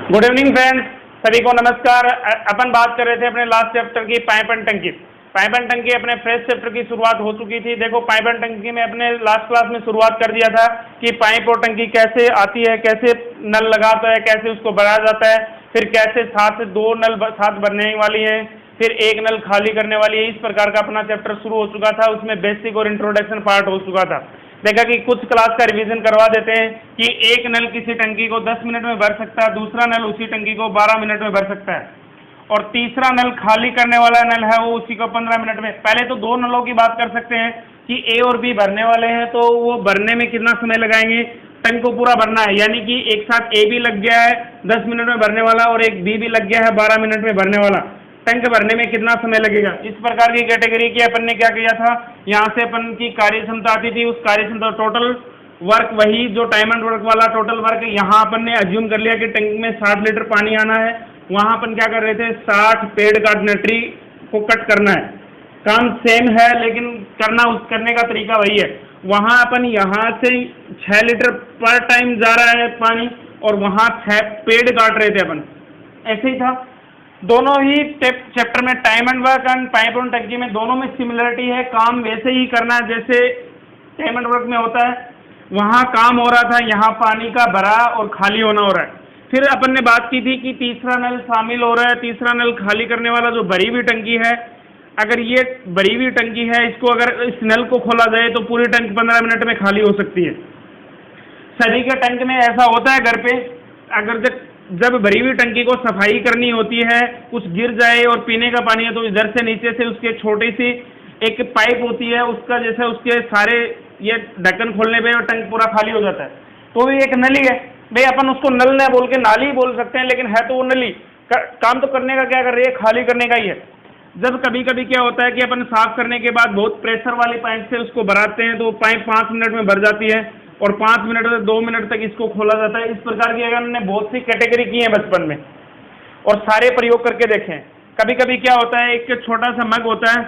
Good evening friends, सभी को नमस्कार। अपन बात कर रहे थे अपने लास्ट चैप्टर की पाइप एंड टंकी। पाइप एंड टंकी अपने फ्रेश चैप्टर की शुरुआत हो चुकी थी। देखो, पाइप एंड टंकी में अपने लास्ट क्लास में शुरुआत कर दिया था कि पाइप और टंकी कैसे आती है, कैसे नल लगाता है, कैसे उसको भरा जाता है, फिर कैसे साथ दो नल साथ भरने वाली है, फिर एक नल खाली करने वाली है। इस प्रकार का अपना चैप्टर शुरू हो चुका था। उसमें बेसिक और इंट्रोडक्शन पार्ट हो चुका था। देखा कि कुछ क्लास का रिवीजन करवा देते हैं कि एक नल किसी टंकी को 10 मिनट में भर सकता है, दूसरा नल उसी टंकी को 12 मिनट में भर सकता है, और तीसरा नल खाली करने वाला नल है वो उसी को 15 मिनट में। पहले तो दो नलों की बात कर सकते हैं कि ए और बी भरने वाले हैं, तो वो भरने में कितना समय लगाएंगे। टंक को पूरा भरना है, यानी कि एक साथ ए भी लग गया है 10 मिनट में भरने वाला और एक बी भी लग गया है 12 मिनट में भरने वाला। टंक भरने में कितना समय लगेगा। इस प्रकार की कैटेगरी की अपन ने क्या किया था, यहाँ से अपन की कार्य क्षमता आती थी। उस कार्य क्षमता टोटल वर्क, वही जो टाइम एंड वर्क वाला टोटल वर्क, यहाँ अपन ने अज्यूम कर लिया कि टंक में 60 लीटर पानी आना है। वहाँ अपन क्या कर रहे थे, 60 पेड़ काटने, ट्री को कट करना है। काम सेम है लेकिन करने का तरीका वही है। वहाँ अपन यहाँ से 6 लीटर पर टाइम जा रहा है पानी, और वहाँ 6 पेड़ काट रहे थे अपन। ऐसे ही था दोनों ही चैप्टर में। Time and work and pipe and टंकी में दोनों में सिमिलरिटी है। काम वैसे ही करना है जैसे टाइम एंड वर्क में होता है। वहाँ काम हो रहा था, यहाँ पानी का भरा और खाली होना हो रहा है। फिर अपन ने बात की थी कि तीसरा नल शामिल हो रहा है। तीसरा नल खाली करने वाला जो भरी हुई टंकी है, अगर ये भरी हुई टंकी है, इसको अगर इस नल को खोला जाए तो पूरी टंकी 15 मिनट में खाली हो सकती है। सभी के टंक में ऐसा होता है घर पे। अगर जब भरी हुई टंकी को सफाई करनी होती है, कुछ गिर जाए और पीने का पानी है, तो इधर से नीचे से उसके छोटी सी एक पाइप होती है, उसका जैसे उसके सारे ये ढक्कन खोलने पे टंक पूरा खाली हो जाता है। तो ये एक नली है भाई, अपन उसको नल न बोल के नाली बोल सकते हैं, लेकिन है तो वो नली। काम तो करने का क्या कर रही है, खाली करने का ही है। जब कभी कभी क्या होता है कि अपन साफ करने के बाद बहुत प्रेशर वाली पाइप से उसको भराते हैं, तो वो पाइप 5 मिनट में भर जाती है और 5 मिनट से 2 मिनट तक इसको खोला जाता है। इस प्रकार की अगर हमने बहुत सी कैटेगरी की है बचपन में और सारे प्रयोग करके देखें। कभी कभी क्या होता है, एक छोटा सा मग होता है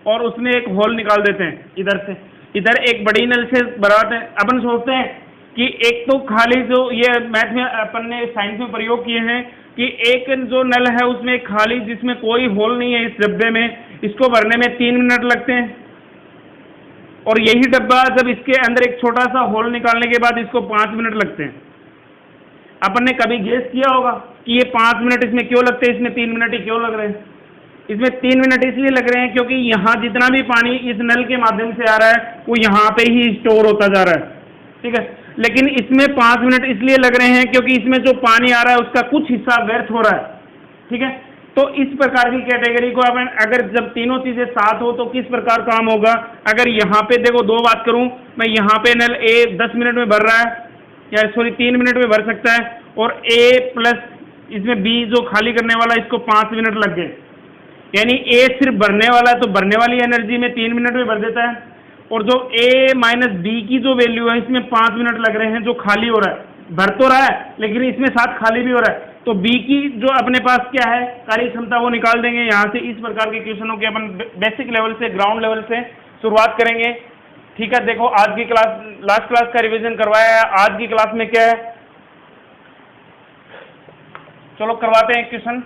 और उसमें एक होल निकाल देते हैं, इधर से इधर एक बड़ी नल से भराते हैं। अपन सोचते हैं कि एक तो खाली, जो ये मैथ में अपन ने साइंस में प्रयोग किए हैं कि एक जो नल है उसमें खाली, जिसमें कोई होल नहीं है इस डब्बे में, इसको भरने में 3 मिनट लगते हैं। और यही डब्बा जब इसके अंदर एक छोटा सा होल निकालने के बाद इसको 5 मिनट लगते हैं। अपन ने कभी गेस किया होगा कि ये 5 मिनट इसमें क्यों लगते हैं, इसमें 3 मिनट ही क्यों लग रहे हैं। इसमें 3 मिनट इसलिए लग रहे हैं क्योंकि यहाँ जितना भी पानी इस नल के माध्यम से आ रहा है वो यहाँ पे ही स्टोर होता जा रहा है, ठीक है। लेकिन इसमें 5 मिनट इसलिए लग रहे हैं क्योंकि इसमें जो पानी आ रहा है उसका कुछ हिस्सा व्यर्थ हो रहा है, ठीक है। तो इस प्रकार की कैटेगरी को अपन अगर जब तीनों चीजें साथ हो तो किस प्रकार काम होगा। अगर यहाँ पे देखो, दो बात करूं मैं, यहाँ पे नल ए 10 मिनट में भर रहा है, या सॉरी 3 मिनट में भर सकता है, और ए प्लस इसमें बी जो खाली करने वाला, इसको 5 मिनट लग गए। यानी ए सिर्फ भरने वाला है तो भरने वाली एनर्जी में 3 मिनट में भर देता है, और जो ए माइनस बी की जो वैल्यू है इसमें 5 मिनट लग रहे हैं, जो खाली हो रहा है। भर तो रहा है लेकिन इसमें साथ खाली भी हो रहा है। तो बी की जो अपने पास क्या है कार्य क्षमता, वो निकाल देंगे यहाँ से। इस प्रकार के क्वेश्चनों की अपन बेसिक लेवल से, ग्राउंड लेवल से शुरुआत करेंगे, ठीक है। देखो, आज की क्लास, लास्ट क्लास का रिवीजन करवाया है। आज की क्लास में क्या है, चलो करवाते हैं क्वेश्चन।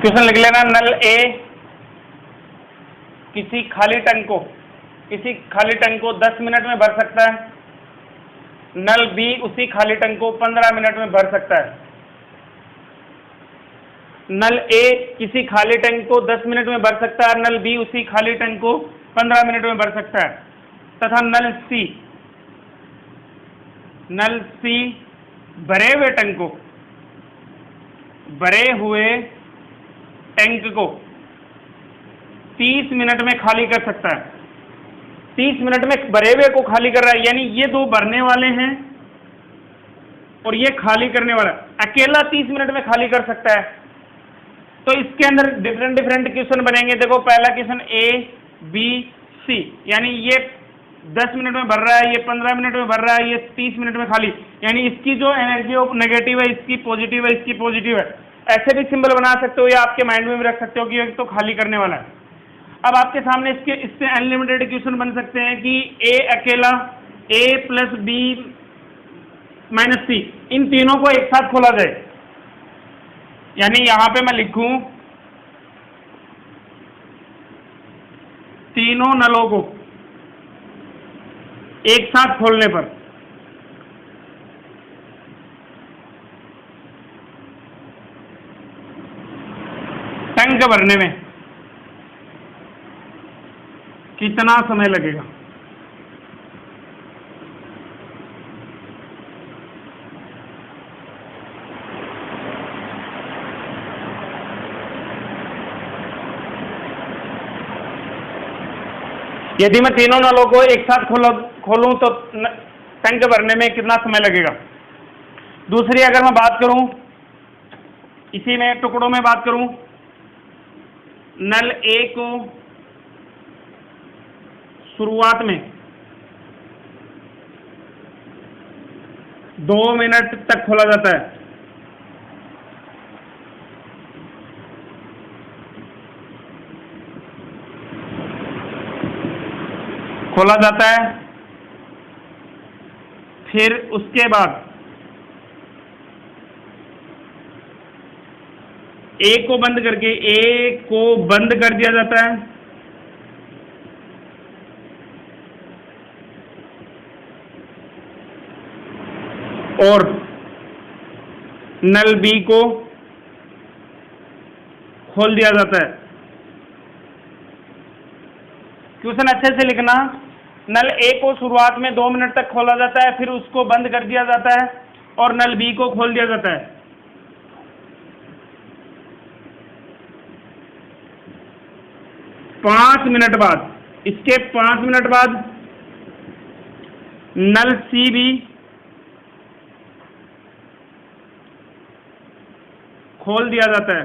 क्वेश्चन लिख लेना, नल ए किसी खाली टंक को 10 मिनट में भर सकता है। नल बी उसी खाली टंक को 15 मिनट में भर सकता है। नल ए किसी खाली टंक को 10 मिनट में भर सकता है, नल बी उसी खाली टंक को 15 मिनट में भर सकता है। तथा नल सी भरे हुए टैंक को 30 मिनट में खाली कर सकता है। 30 मिनट में भरे हुए को खाली कर रहा है, यानी ये दो भरने वाले हैं और ये खाली करने वाला, अकेला 30 मिनट में खाली कर सकता है। तो इसके अंदर डिफरेंट क्वेश्चन बनेंगे। देखो, पहला क्वेश्चन ए बी सी, यानी ये 10 मिनट में भर रहा है, ये 15 मिनट में भर रहा है, ये 30 मिनट में खाली, यानी इसकी जो एनर्जी ऑफ नेगेटिव है, इसकी पॉजिटिव है, इसकी पॉजिटिव है। ऐसे भी सिंबल बना सकते हो या आपके माइंड में भी रख सकते हो कि एक तो खाली करने वाला है। अब आपके सामने इससे अनलिमिटेड क्वेश्चन बन सकते हैं कि ए अकेला, ए प्लस बी माइनस सी, इन तीनों को एक साथ खोला जाए। यानी यहां पे मैं लिखूं तीनों नलों को एक साथ खोलने पर टैंक भरने में कितना समय लगेगा। यदि मैं तीनों नलों को एक साथ खोलूं तो टैंक भरने में कितना समय लगेगा। दूसरी अगर मैं बात करूं, इसी में टुकड़ों में बात करूं, नल ए को शुरुआत में 2 मिनट तक खोला जाता है, फिर उसके बाद ए को बंद कर दिया जाता है, और नल बी को खोल दिया जाता है। क्वेश्चन अच्छे से लिखना, नल ए को शुरुआत में 2 मिनट तक खोला जाता है, फिर उसको बंद कर दिया जाता है और नल बी को खोल दिया जाता है। पांच मिनट बाद, इसके 5 मिनट बाद नल सी भी खोल दिया जाता है।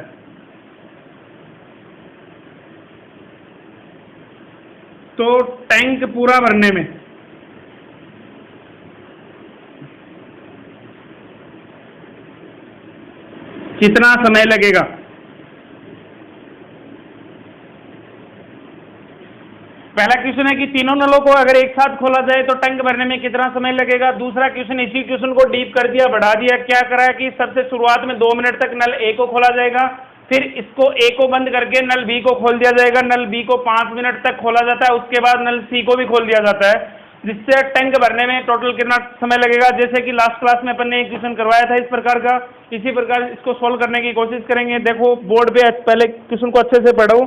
तो टैंक पूरा भरने में कितना समय लगेगा। पहला क्वेश्चन है कि तीनों नलों को अगर एक साथ खोला जाए तो टैंक भरने में कितना समय लगेगा। दूसरा क्वेश्चन, इसी क्वेश्चन को डीप कर दिया, बढ़ा दिया, क्या करा है कि सबसे शुरुआत में 2 मिनट तक नल ए को खोला जाएगा, फिर इसको ए को बंद करके नल बी को खोल दिया जाएगा, नल बी को 5 मिनट तक खोला जाता है, उसके बाद नल सी को भी खोल दिया जाता है, जिससे टैंक भरने में टोटल कितना समय लगेगा। जैसे कि लास्ट क्लास में अपन ने एक क्वेश्चन करवाया था इस प्रकार का, इसी प्रकार इसको सोल्व करने की कोशिश करेंगे। देखो बोर्ड पे पहले क्वेश्चन को अच्छे से पढ़ो।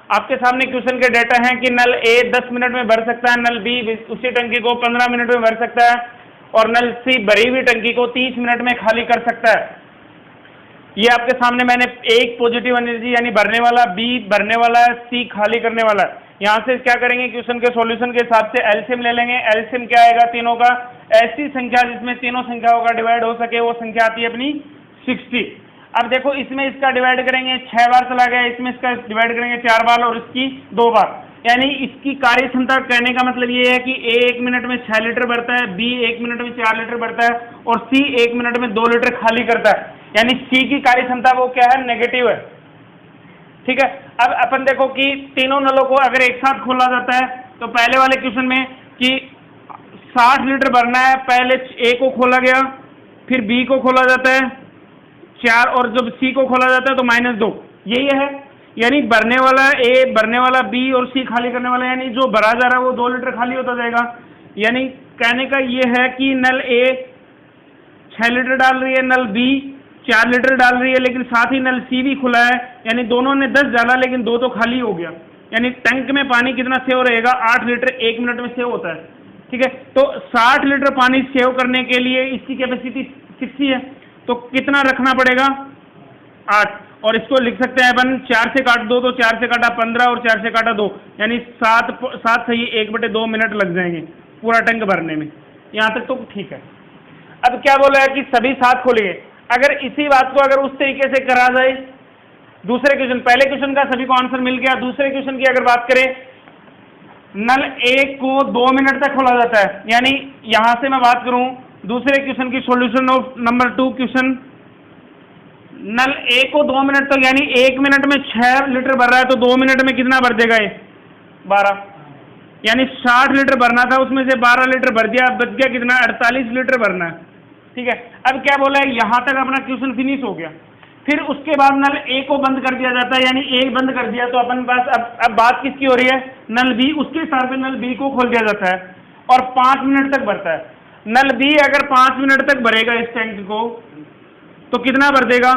आपके सामने क्वेश्चन के डेटा हैं कि नल ए 10 मिनट में भर सकता है, नल बी उसी टंकी को 15 मिनट में भर सकता है और नल सी भरी हुई टंकी को 30 मिनट में खाली कर सकता है। ये आपके सामने मैंने एक पॉजिटिव एनर्जी यानी भरने वाला, बी भरने वाला है, सी खाली करने वाला है। यहाँ से क्या करेंगे, क्वेश्चन के सॉल्यूशन के हिसाब से एलसीएम ले लेंगे। एलसीएम क्या आएगा तीनों का, ऐसी संख्या जिसमें तीनों संख्याओं का डिवाइड हो सके, वो संख्या आती है अपनी 60। अब देखो इसमें इसका डिवाइड करेंगे 6 बार चला गया, इसमें इसका डिवाइड करेंगे 4 बार और इसकी 2 बार, यानी इसकी कार्य क्षमता कहने का मतलब ये है कि ए 1 मिनट में 6 लीटर भरता है, बी 1 मिनट में 4 लीटर भरता है और सी 1 मिनट में 2 लीटर खाली करता है। यानी सी की कार्य क्षमता वो क्या है, नेगेटिव है। ठीक है, अब अपन देखो कि तीनों नलों को अगर एक साथ खोला जाता है तो पहले वाले क्वेश्चन में कि 60 लीटर भरना है, पहले ए को खोला गया, फिर बी को खोला जाता है 4 और जब सी को खोला जाता है तो -2, यही है। यानी भरने वाला ए, भरने वाला बी और सी खाली करने वाला, यानी जो भरा जा रहा है वो 2 लीटर खाली होता जाएगा। यानी कहने का ये है कि नल ए 6 लीटर डाल रही है, नल बी 4 लीटर डाल रही है, लेकिन साथ ही नल सी भी खुला है, यानी दोनों ने 10 डाला लेकिन 2 तो खाली हो गया। यानी टैंक में पानी कितना सेव रहेगा, 8 लीटर 1 मिनट में सेव होता है। ठीक है, तो 60 लीटर पानी सेव करने के लिए इसकी कैपेसिटी 60 है, तो कितना रखना पड़ेगा, 8। और इसको लिख सकते हैं अपन 4 से काट दो तो 4 से काटा 15 और 4 से काटा 2, यानी 7 सही 1/2 मिनट लग जाएंगे पूरा टैंक भरने में। यहाँ तक तो ठीक है। अब क्या बोला है कि सभी 7 खोलेंगे। अगर इसी बात को अगर उस तरीके से करा जाए, दूसरे क्वेश्चन, पहले क्वेश्चन का सभी को आंसर मिल गया, दूसरे क्वेश्चन की अगर बात करें नल ए को 2 मिनट तक खोला जाता है। यानी यहां से मैं बात करूं दूसरे क्वेश्चन की सॉल्यूशन ऑफ नंबर 2 क्वेश्चन, नल ए को 2 मिनट तक, यानी 1 मिनट में 6 लीटर भर रहा है तो 2 मिनट में कितना भर देगा ये 12, यानी 60 लीटर भरना था, उसमें से 12 लीटर भर दिया, बच गया कितना 48 लीटर भरना है। ठीक है, अब क्या बोला है, यहां तक अपना क्वेश्चन फिनिश हो गया। फिर उसके बाद नल ए को बंद कर दिया जाता है, यानी ए बंद कर दिया तो अपन पास अब बात किसकी हो रही है, नल बी, उसके हिसाब से नल बी को खोल दिया जाता है और 5 मिनट तक भरता है। नल बी अगर 5 मिनट तक भरेगा इस टैंक को तो कितना भर देगा,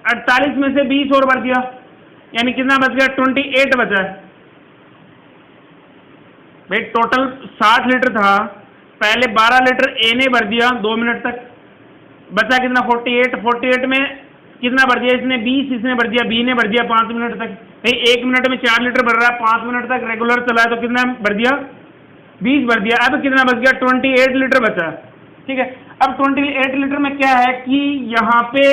48 में से 20 और भर दिया, यानी कितना बच गया 28 बचा है भाई। टोटल 60 लीटर था, पहले 12 लीटर ए ने भर दिया 2 मिनट तक, बचा कितना 48 में कितना भर दिया इसने 20, इसने भर दिया, बी ने भर दिया 5 मिनट तक भाई। 1 मिनट में 4 लीटर भर रहा है, 5 मिनट तक रेगुलर चला है तो कितना भर दिया 20 भर दिया। अब कितना बच गया 28 लीटर बचा। ठीक है, अब 28 लीटर में क्या है कि यहाँ पे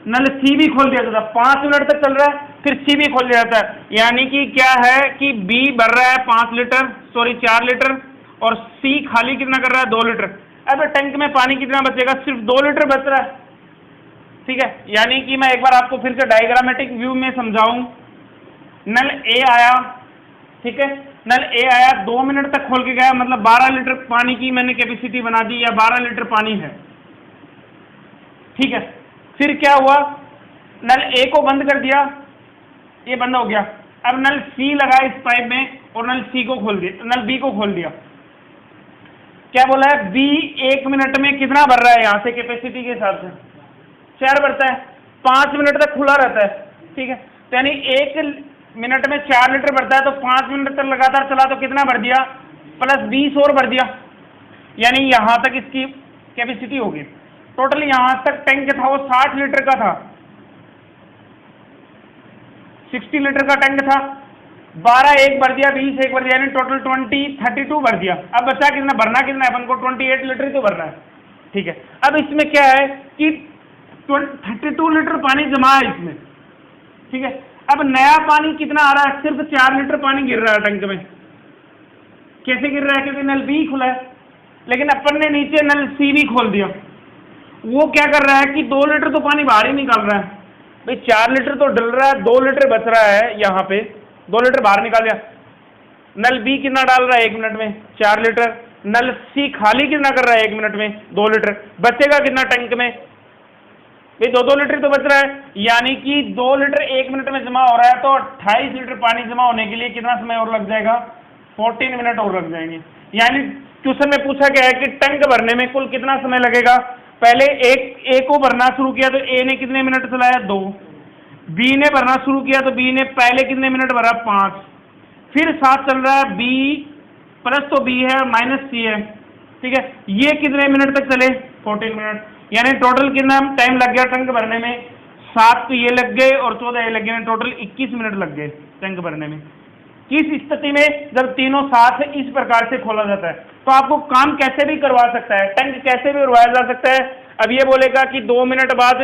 नल सी भी खोल दिया जाता है, 5 मिनट तक चल रहा है फिर सी भी खोल दिया जाता है, यानी कि क्या है कि बी भर रहा है 4 लीटर और सी खाली कितना कर रहा है 2 लीटर। अब टैंक में पानी कितना बचेगा, सिर्फ 2 लीटर बच रहा है। ठीक है, यानी कि मैं एक बार आपको फिर से डायग्रामेटिक व्यू में समझाऊं, नल ए आया, ठीक है, नल ए आया 2 मिनट तक खोल के गया, मतलब 12 लीटर पानी की मैंने कैपेसिटी बना दी या 12 लीटर पानी है। ठीक है, फिर क्या हुआ, नल ए को बंद कर दिया, ये बंद हो गया। अब नल सी लगा इस पाइप में और नल सी को खोल दिया, नल बी को खोल दिया। क्या बोला है, बी 1 मिनट में कितना भर रहा है, यहां से कैपेसिटी के हिसाब से 4 भरता है, 5 मिनट तक खुला रहता है। ठीक है, तो यानी 1 मिनट में 4 लीटर भरता है तो 5 मिनट तक लगातार चला तो कितना भर दिया, प्लस 20 और भर दिया, यानी यहां तक इसकी कैपेसिटी होगी। टोटल यहां तक टैंक था वो 60 लीटर का था, 60 लीटर का टैंक था, 12 एक भर दिया, 20 एक भर दिया, यानी टोटल 32 भर दिया। अब बचा कितना, भरना कितना है अपन को, 28 लीटर ही तो भरना है। ठीक है, अब इसमें क्या है कि 32 लीटर पानी जमा है इसमें। ठीक है, अब नया पानी कितना आ रहा है, सिर्फ 4 लीटर पानी गिर रहा है टैंक में। कैसे गिर रहा है, क्योंकि नल बी खुला है, लेकिन अपन ने नीचे नल सी भी खोल दिया। वो क्या कर रहा है कि 2 लीटर तो पानी बाहर ही निकाल रहा है भाई, 4 लीटर तो डल रहा है, 2 लीटर बच रहा है, यहाँ पे 2 लीटर बाहर निकाल दिया। नल बी कितना डाल रहा है 1 मिनट में, 4 लीटर, नल सी खाली कितना कर रहा है 1 मिनट में, 2 लीटर, बचेगा कितना टैंक में भाई, 2-2 लीटर तो बच रहा है, यानी कि 2 लीटर 1 मिनट में जमा हो रहा है, तो 28 लीटर पानी जमा होने के लिए कितना समय और लग जाएगा, 14 मिनट और लग जाएंगे। यानी क्वेश्चन में पूछा गया है कि टैंक भरने में कुल कितना समय लगेगा। पहले ए को भरना शुरू किया तो ए ने कितने मिनट चलाया, 2, बी ने भरना शुरू किया तो बी ने पहले कितने मिनट भरा, 5, फिर 7 चल रहा है, बी प्लस तो बी है माइनस सी है। ठीक है, ये कितने मिनट तक चले, 14 मिनट, यानी टोटल कितना टाइम लग गया टैंक भरने में, 7 तो ये लग गए और 14 ये लग गए, टोटल 21 मिनट लग गए टैंक भरने में। किस स्थिति में, जब तीनों साथ इस प्रकार से खोला जाता है तो आपको काम कैसे भी करवा सकता है, टैंक कैसे भी उड़वाया जा सकता है। अब ये बोलेगा कि 2 मिनट बाद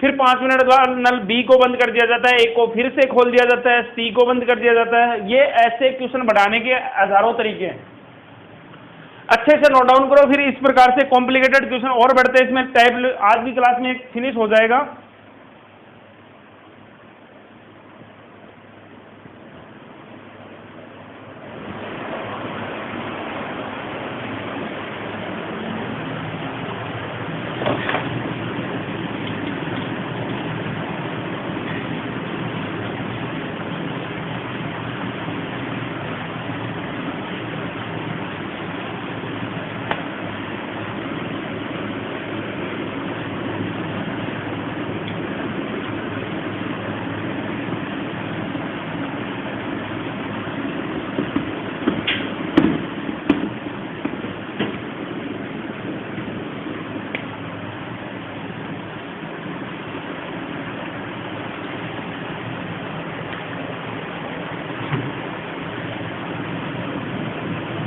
फिर 5 मिनट बाद नल बी को बंद कर दिया जाता है, ए को फिर से खोल दिया जाता है, सी को बंद कर दिया जाता है। ये ऐसे क्वेश्चन बढ़ाने के हजारों तरीके हैं, अच्छे से नोट डाउन करो। फिर इस प्रकार से कॉम्प्लिकेटेड क्वेश्चन और बढ़ते हैं, इसमें टाइप आज की क्लास में फिनिश हो जाएगा।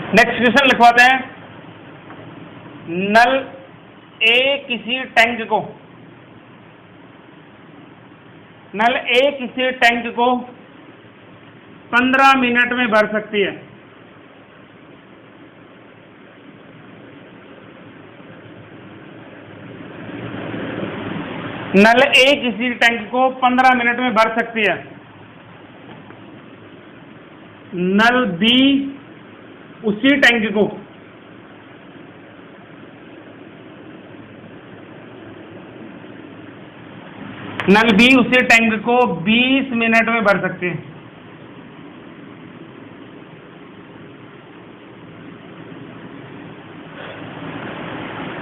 नेक्स्ट क्वेश्चन लिखवाते हैं, नल ए किसी टैंक को, नल ए किसी टैंक को 15 मिनट में भर सकती है। नल ए किसी टैंक को 15 मिनट में भर सकती है। नल बी उसी टैंक को नल बी उसी टैंक को 20 मिनट में भर सकते हैं।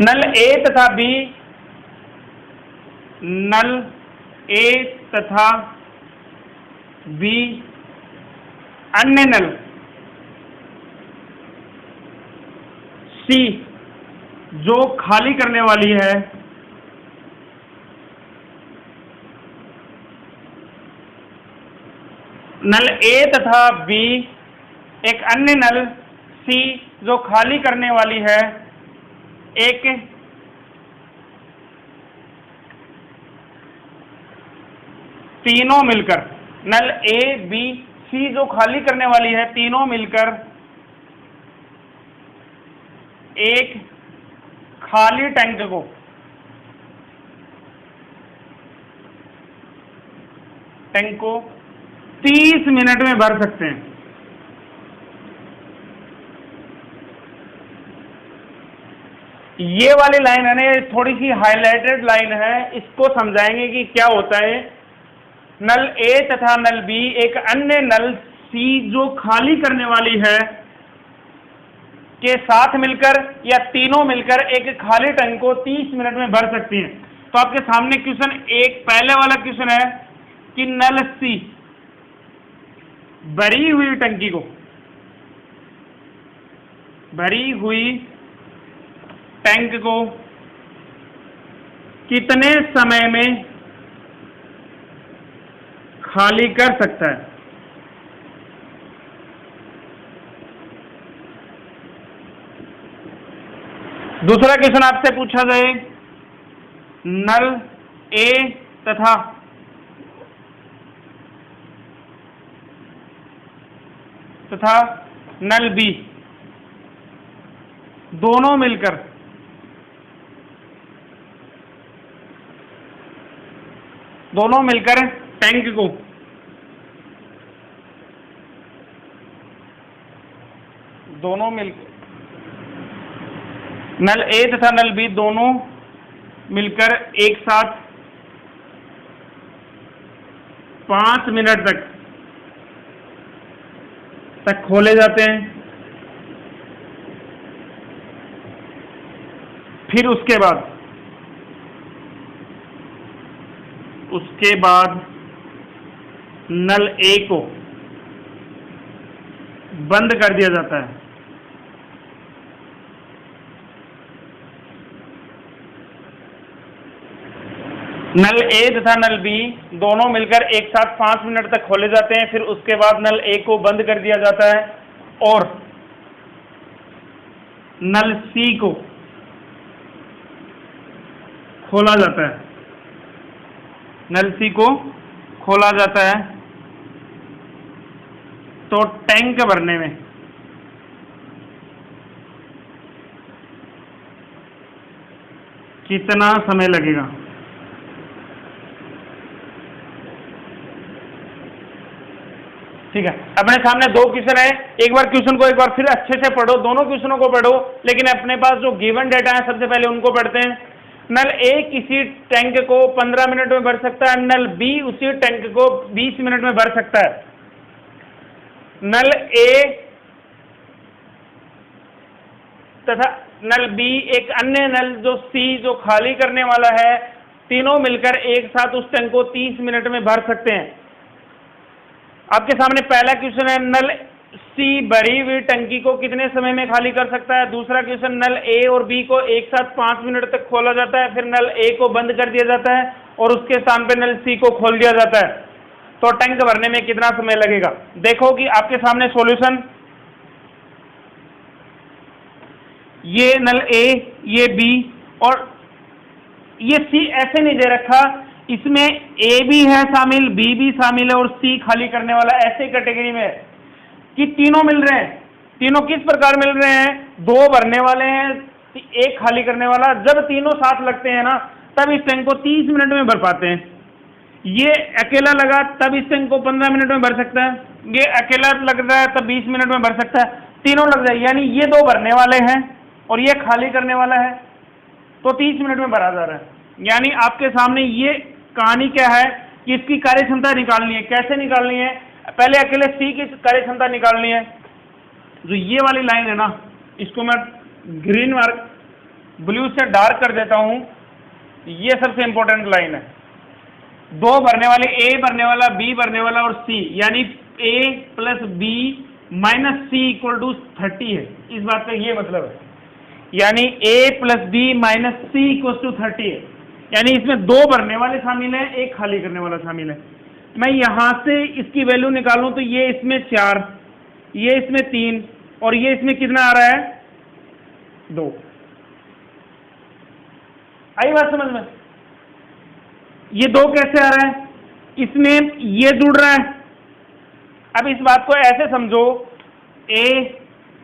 नल ए तथा बी नल ए तथा बी अन्य नल सी जो खाली करने वाली है नल ए तथा बी एक अन्य नल सी जो खाली करने वाली है एक तीनों मिलकर नल ए बी सी जो खाली करने वाली है तीनों मिलकर एक खाली टैंक को 30 मिनट में भर सकते हैं। ये वाली लाइन है ना, ये थोड़ी सी हाईलाइटेड लाइन है, इसको समझाएंगे कि क्या होता है। नल ए तथा नल बी एक अन्य नल सी जो खाली करने वाली है के साथ मिलकर या तीनों मिलकर एक खाली टैंक को 30 मिनट में भर सकती हैं। तो आपके सामने क्वेश्चन एक पहले वाला क्वेश्चन है कि नल सी भरी हुई टंकी को भरी हुई टैंक को कितने समय में खाली कर सकता है। दूसरा क्वेश्चन आपसे पूछा जाए नल ए तथा नल बी दोनों मिलकर टैंक को नल ए तथा नल बी दोनों मिलकर एक साथ 5 मिनट तक खोले जाते हैं। फिर उसके बाद नल ए को बंद कर दिया जाता है। नल ए तथा नल बी दोनों मिलकर एक साथ 5 मिनट तक खोले जाते हैं। फिर उसके बाद नल ए को बंद कर दिया जाता है और नल सी को खोला जाता है। नल सी को खोला जाता है तो टैंक भरने में कितना समय लगेगा। ठीक है, अपने सामने दो क्वेश्चन है। एक बार क्वेश्चन को एक बार फिर अच्छे से पढ़ो, दोनों क्वेश्चनों को पढ़ो, लेकिन अपने पास जो गिवन डेटा है सबसे पहले उनको पढ़ते हैं। नल ए किसी टैंक को 15 मिनट में भर सकता है। नल बी उसी टैंक को 20 मिनट में भर सकता है। नल ए तथा नल बी एक अन्य नल जो सी जो खाली करने वाला है, तीनों मिलकर एक साथ उस टैंक को 30 मिनट में भर सकते हैं। आपके सामने पहला क्वेश्चन है नल सी भरी हुई टंकी को कितने समय में खाली कर सकता है। दूसरा क्वेश्चन नल ए और बी को एक साथ 5 मिनट तक खोला जाता है, फिर नल ए को बंद कर दिया जाता है और उसके स्थान पे नल सी को खोल दिया जाता है। तो टैंक भरने में कितना समय लगेगा। देखो कि आपके सामने सॉल्यूशन, ये नल ए, ये बी और ये सी ऐसे नहीं दे रखा, इसमें ए भी है शामिल, बी भी शामिल है और सी खाली करने वाला ऐसे कैटेगरी में है कि तीनों मिल रहे हैं। तीनों किस प्रकार मिल रहे हैं, 2 भरने वाले हैं, एक खाली करने वाला। जब तीनों साथ लगते हैं ना तब इस टैंक को 30 मिनट में भर पाते हैं। ये अकेला लगा तब इस टैंक को 15 मिनट में भर सकता है, ये अकेला लग रहा है तब 20 मिनट में भर सकता है, तीनों लग जाए, यानी ये दो भरने वाले हैं और ये खाली करने वाला है, तो 30 मिनट में भरा जा रहा है। यानी आपके सामने ये कहानी क्या है कि इसकी कार्य क्षमता निकालनी है। कैसे निकालनी है? पहले अकेले सी की कार्य क्षमता निकालनी है। जो ये वाली लाइन है ना, इसको मैं ग्रीन मार्क ब्लू से डार्क कर देता हूं, ये सबसे इंपॉर्टेंट लाइन है। दो भरने वाले, ए भरने वाला, बी भरने वाला और सी, यानी A plus B minus C equal to 30 है। इस बात का ये मतलब है, यानी A plus B minus C equal to 30 है। यानी इसमें दो भरने वाले शामिल है, एक खाली करने वाला शामिल है। मैं यहां से इसकी वैल्यू निकालूं तो ये इसमें 4, ये इसमें 3 और ये इसमें कितना आ रहा है? 2। आई बात समझ में? ये 2 कैसे आ रहा है? इसमें ये जुड़ रहा है। अब इस बात को ऐसे समझो, a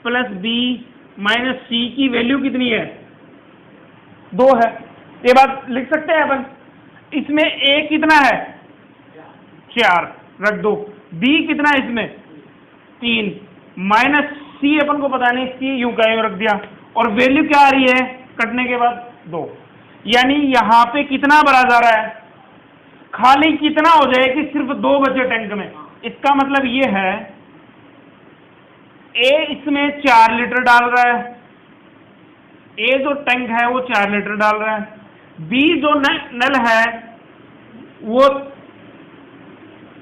प्लस बी माइनस सी की वैल्यू कितनी है? 2 है। ये बात लिख सकते हैं अपन। इसमें a कितना है? 4 रख दो। b कितना है इसमें? 3 माइनस c अपन को पता नहीं, c यूं का रख दिया, और वैल्यू क्या आ रही है कटने के बाद? 2। यानी यहां पे कितना भरा जा रहा है? खाली कितना हो जाए कि सिर्फ 2 बचे टैंक में। इसका मतलब ये है ए इसमें 4 लीटर डाल रहा है, ए जो टैंक है वो 4 लीटर डाल रहा है, बी जो नल है वो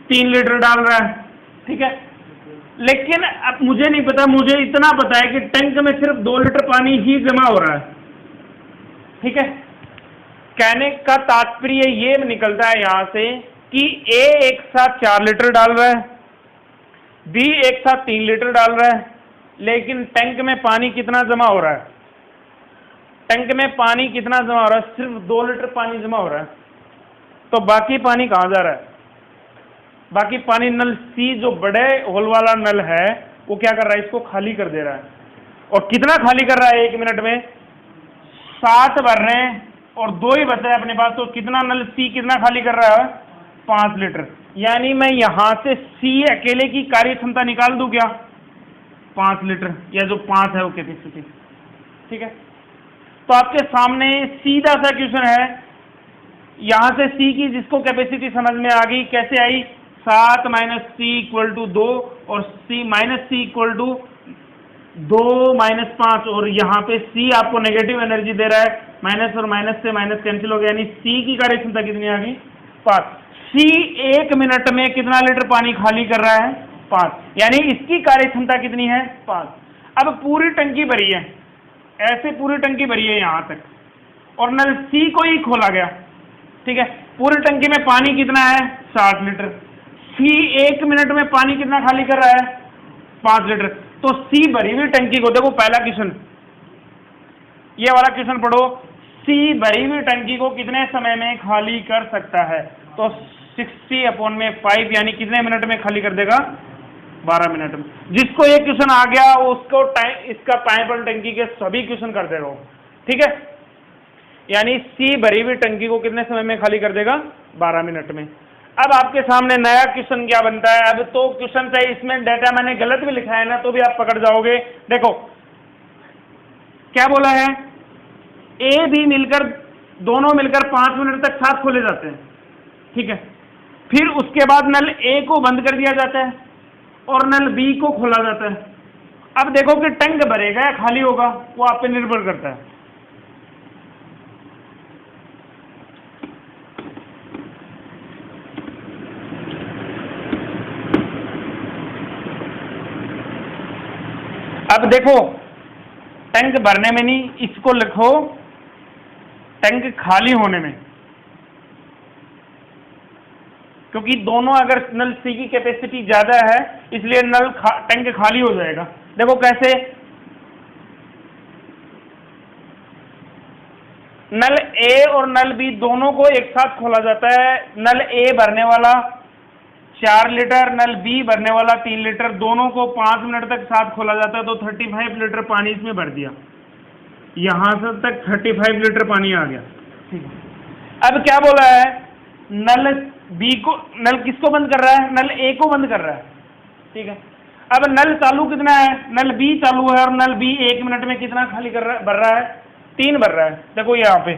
3 लीटर डाल रहा है, ठीक है। लेकिन अब मुझे नहीं पता, मुझे इतना पता है कि टैंक में सिर्फ 2 लीटर पानी ही जमा हो रहा है, ठीक है। कहने का तात्पर्य ये निकलता है यहां से कि ए एक साथ 4 लीटर डाल रहा है, बी एक साथ 3 लीटर डाल रहा है, लेकिन टैंक में पानी कितना जमा हो रहा है? टैंक में पानी कितना जमा हो रहा है? सिर्फ 2 लीटर पानी जमा हो रहा है। तो बाकी पानी कहां जा रहा है? बाकी पानी नल सी जो बड़े होल वाला नल है वो क्या कर रहा है? इसको खाली कर दे रहा है। और कितना खाली कर रहा है 1 मिनट में? 7 भर रहे हैं और 2 ही बचा है अपने पास, तो कितना नल सी कितना खाली कर रहा है? 5 लीटर। यानी मैं यहां से सी अकेले की कार्य क्षमता निकाल दूं क्या? 5 लीटर, या जो 5 है वो कैपेसिटी, ठीक है। तो आपके सामने सीधा सा क्वेश्चन है, यहां से सी की जिसको कैपेसिटी समझ में आ गई, कैसे आई? 7 माइनस सी इक्वल टू 2 और C minus C equal to 2 minus 5, और यहाँ पे सी आपको नेगेटिव एनर्जी दे रहा है, माइनस और माइनस से माइनस कैंसिल हो गया, यानी सी की कार्य क्षमता कितनी आ गई? 5। सी 1 मिनट में कितना लीटर पानी खाली कर रहा है? 5। यानी इसकी कार्य क्षमता कितनी है? 5। अब पूरी टंकी भरी है, ऐसे पूरी टंकी भरी है यहां तक, और नल सी को ही खोला गया, ठीक है। पूरी टंकी में पानी कितना है? 60 लीटर। सी 1 मिनट में पानी कितना खाली कर रहा है? 5 लीटर। तो सी भरी हुई टंकी को, देखो पहला क्वेश्चन, ये वाला क्वेश्चन पढ़ो, सी भरी हुई टंकी को कितने समय में खाली कर सकता है? तो 60/5, यानी कितने मिनट में खाली कर देगा? 12 मिनट में। जिसको ये क्वेश्चन आ गया उसको इसका पाइप और टंकी के सभी क्वेश्चन कर देगा, ठीक है। यानी सी भरी हुई टंकी को कितने समय में खाली कर देगा? 12 मिनट में। अब आपके सामने नया क्वेश्चन क्या बनता है? अब तो क्वेश्चन चाहे इसमें डाटा मैंने गलत भी लिखा है ना, तो भी आप पकड़ जाओगे। देखो क्या बोला है, ए बी मिलकर, दोनों मिलकर 5 मिनट तक साथ खोले जाते हैं, ठीक है। फिर उसके बाद नल ए को बंद कर दिया जाता है और नल बी को खोला जाता है। अब देखो कि टैंक भरेगा या खाली होगा, वो आप पे निर्भर करता है। अब देखो टैंक भरने में नहीं, इसको लिखो टैंक खाली होने में, क्योंकि दोनों अगर नल सी की कैपेसिटी ज्यादा है इसलिए टैंक खाली हो जाएगा। देखो कैसे, नल ए और नल बी दोनों को एक साथ खोला जाता है। नल ए भरने वाला 4 लीटर, नल बी भरने वाला 3 लीटर, दोनों को 5 मिनट तक साथ खोला जाता है, तो 35 लीटर पानी इसमें भर दिया। यहां से तक 35 लीटर पानी आ गया, ठीक है। अब क्या बोला है, नल बी को, नल किसको बंद कर रहा है, नल ए को बंद कर रहा है, ठीक है। अब नल चालू कितना है, नल बी चालू है और नल बी 1 मिनट में कितना खाली कर रहा है, भर रहा है, 3 भर रहा है, देखो यहाँ पे,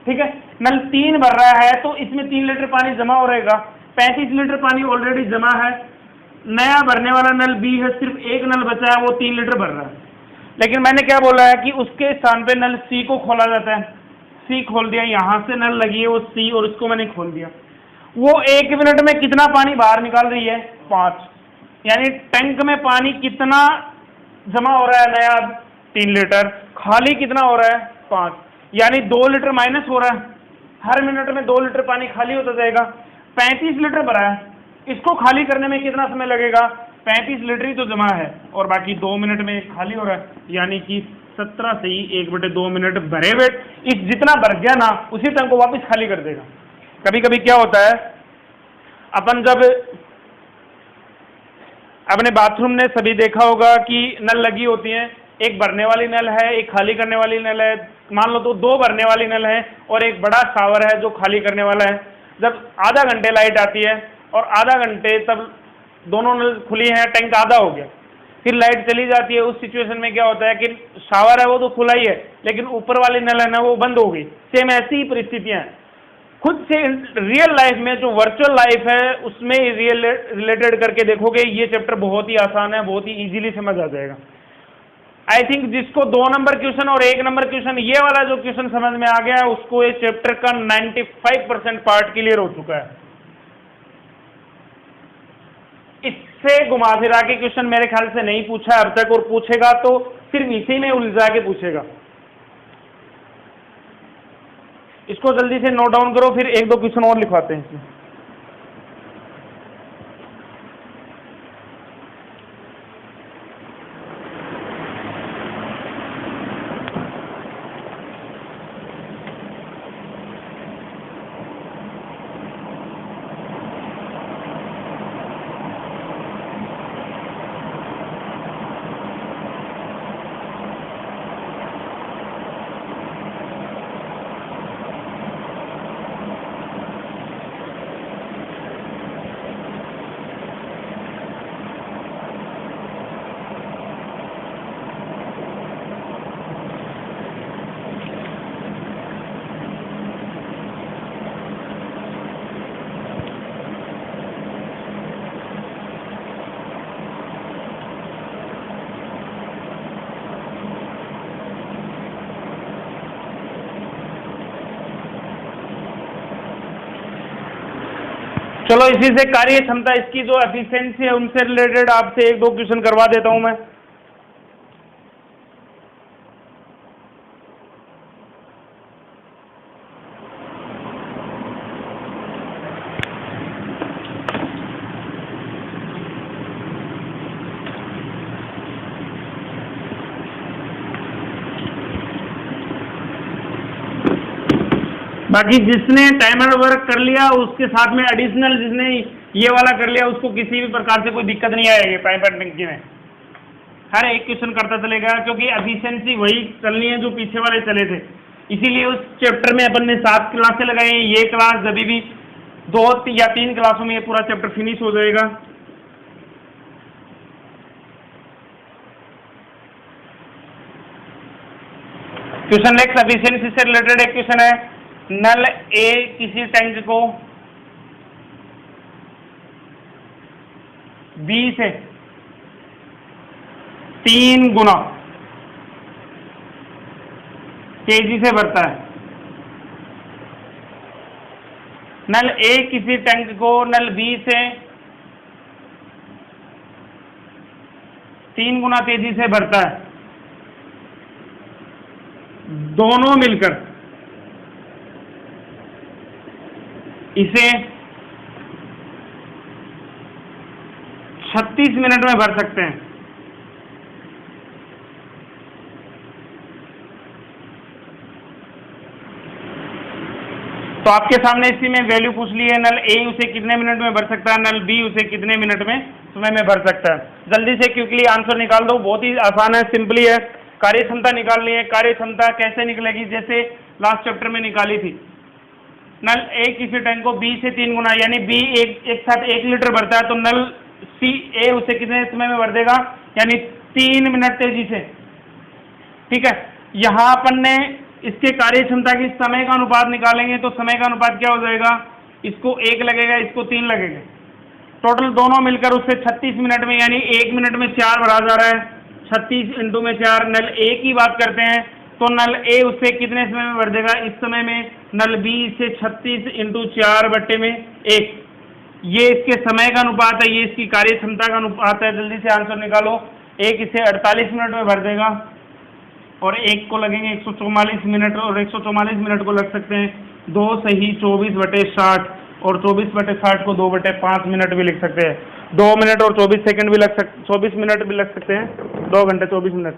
ठीक है। नल 3 भर रहा है तो इसमें 3 लीटर पानी जमा हो रहेगा, 35 लीटर पानी ऑलरेडी जमा है। नया भरने वाला नल बी है, सिर्फ एक नल बचा है, वो 3 लीटर भर रहा है। लेकिन मैंने क्या बोला है कि उसके स्थान पे नल सी को खोला जाता है, सी खोल दिया, यहां से नल लगी है वो सी और उसको मैंने खोल दिया। वो 1 मिनट में कितना पानी बाहर निकाल रही है, 5, यानी टैंक में पानी कितना जमा हो रहा है नया, 3 लीटर, खाली कितना हो रहा है, 5, यानी 2 लीटर माइनस हो रहा है। हर मिनट में 2 लीटर पानी खाली होता जाएगा। 35 लीटर भरा है, इसको खाली करने में कितना समय लगेगा, 35 लीटर ही तो जमा है और बाकी 2 मिनट में खाली हो रहा है, यानी कि 17 से ही 1/2 मिनट भरे हुए, इस जितना भर गया ना उसी टैंक को वापस खाली कर देगा। कभी कभी क्या होता है, अपन जब अपने बाथरूम ने सभी देखा होगा कि नल लगी होती है, एक भरने वाली नल है, एक खाली करने वाली नल है, मान लो तो 2 भरने वाली नल है और एक बड़ा शावर है जो खाली करने वाला है। जब आधा घंटे लाइट आती है और आधा घंटे तब दोनों नल खुली हैं, टैंक आधा हो गया, फिर लाइट चली जाती है, उस सिचुएशन में क्या होता है कि शावर है वो तो खुला ही है लेकिन ऊपर वाली नल है ना वो बंद हो गई। सेम ऐसी ही परिस्थितियां हैं खुद से रियल लाइफ में, जो वर्चुअल लाइफ है उसमें रिलेटेड करके देखोगे, ये चैप्टर बहुत ही आसान है, बहुत ही इजीली समझ आ जाएगा। आई थिंक जिसको 2 नंबर क्वेश्चन और 1 नंबर क्वेश्चन, ये वाला जो क्वेश्चन समझ में आ गया है, उसको ये चैप्टर का 95% पार्ट क्लियर हो चुका है। इससे घुमा फिरा के क्वेश्चन मेरे ख्याल से नहीं पूछा अब तक, और पूछेगा तो सिर्फ इसी में उलझा के पूछेगा। इसको जल्दी से नोट डाउन करो, फिर 1-2 क्वेश्चन और लिखवाते हैं इसमें। चलो इसी से कार्य क्षमता, इसकी जो एफिशिएंसी है उनसे रिलेटेड आपसे 1-2 क्वेश्चन करवा देता हूं मैं। बाकी जिसने टाइमर वर्क कर लिया उसके साथ में एडिशनल जिसने ये वाला कर लिया उसको किसी भी प्रकार से कोई दिक्कत नहीं आएगी पाइप एंड टंकी में, हर एक क्वेश्चन करता चलेगा, क्योंकि एफिशिएंसी वही चलनी है जो पीछे वाले चले थे। इसीलिए उस चैप्टर में अपन ने 7 क्लासें लगाई हैं। ये क्लास जब भी 2 या 3 क्लासों में ये पूरा चैप्टर फिनिश हो जाएगा। क्वेश्चन नेक्स्ट एफिशिएंसी से रिलेटेड एक क्वेश्चन है, नल ए किसी टैंक को बी से 3 गुना तेजी से भरता है। नल ए किसी टैंक को नल बी से 3 गुना तेजी से भरता है, दोनों मिलकर इसे 36 मिनट में भर सकते हैं। तो आपके सामने इसी में वैल्यू पूछ ली है, नल ए उसे कितने मिनट में भर सकता है, नल बी उसे कितने मिनट में समय में भर सकता है। जल्दी से क्विकली आंसर निकाल दो, बहुत ही आसान है, सिंपली है। कार्य क्षमता निकालनी है। कार्य क्षमता कैसे निकलेगी, जैसे लास्ट चैप्टर में निकाली थी। नल ए किसी टैंक को बी से 3 गुना यानी बी एक साथ 1 लीटर भरता है, तो नल सी ए उसे कितने समय में भर देगा, यानी 3 मिनट तेजी से। ठीक है, यहाँ अपन ने इसके कार्य क्षमता की समय का अनुपात निकालेंगे, तो समय का अनुपात क्या हो जाएगा, इसको 1 लगेगा, इसको 3 लगेगा, टोटल दोनों मिलकर उससे 36 मिनट में, यानी 1 मिनट में 4 भरा जा रहा है, 36 × में 4। नल ए की बात करते हैं तो नल ए उससे कितने समय में भर देगा, इस समय में नल बी से 36 × 4/1। ये इसके समय का अनुपात है, ये इसकी कार्य क्षमता का अनुपात है। जल्दी से आंसर निकालो। एक इसे 48 मिनट में भर देगा और एक को लगेंगे 144 मिनट, और 144 मिनट को लग सकते हैं 2 सही 24/60, और 24/60 को 2/5 मिनट भी लिख सकते हैं। 2 मिनट और 24 सेकंड भी लग सकते, 24 मिनट भी लग सकते हैं, 2 घंटे 24 मिनट।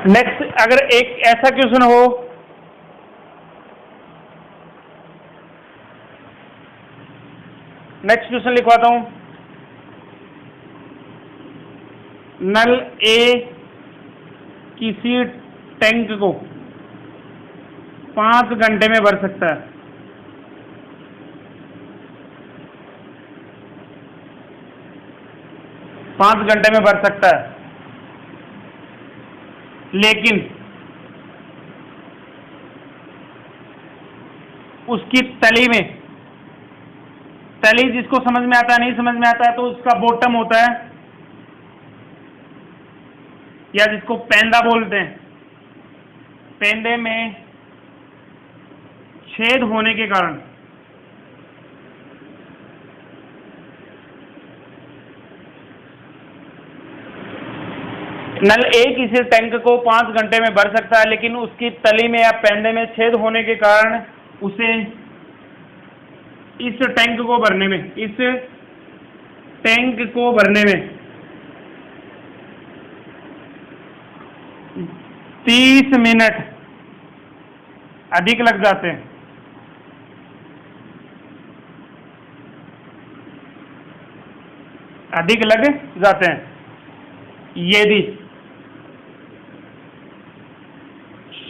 नेक्स्ट, अगर एक ऐसा क्वेश्चन हो, नेक्स्ट क्वेश्चन लिखवाता हूं। नल ए किसी टैंक को 5 घंटे में भर सकता है, 5 घंटे में भर सकता है, लेकिन उसकी तली में, तली जिसको समझ में आता है, नहीं समझ में आता है, तो उसका बॉटम होता है, या जिसको पेंदा बोलते हैं, पेंदे में छेद होने के कारण नल ए किसी टैंक को 5 घंटे में भर सकता है, लेकिन उसकी तली में या पेंदे में छेद होने के कारण उसे इस टैंक को भरने में, इस टैंक को भरने में 30 मिनट अधिक लग जाते हैं। अधिक लग जाते हैं यदि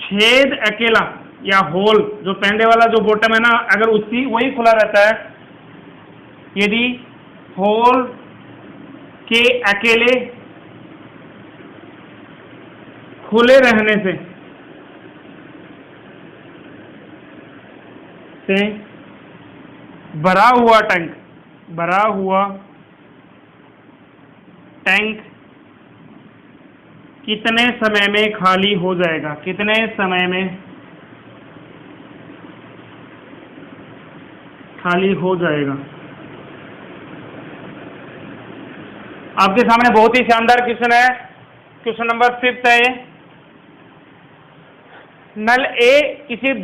छेद अकेला या होल, जो पेंदे वाला जो बॉटम है ना, अगर उसकी वही खुला रहता है, यदि होल के अकेले खुले रहने से भरा हुआ टैंक कितने समय में खाली हो जाएगा, कितने समय में खाली हो जाएगा। आपके सामने बहुत ही शानदार क्वेश्चन है, क्वेश्चन नंबर 5 है। नल ए किसी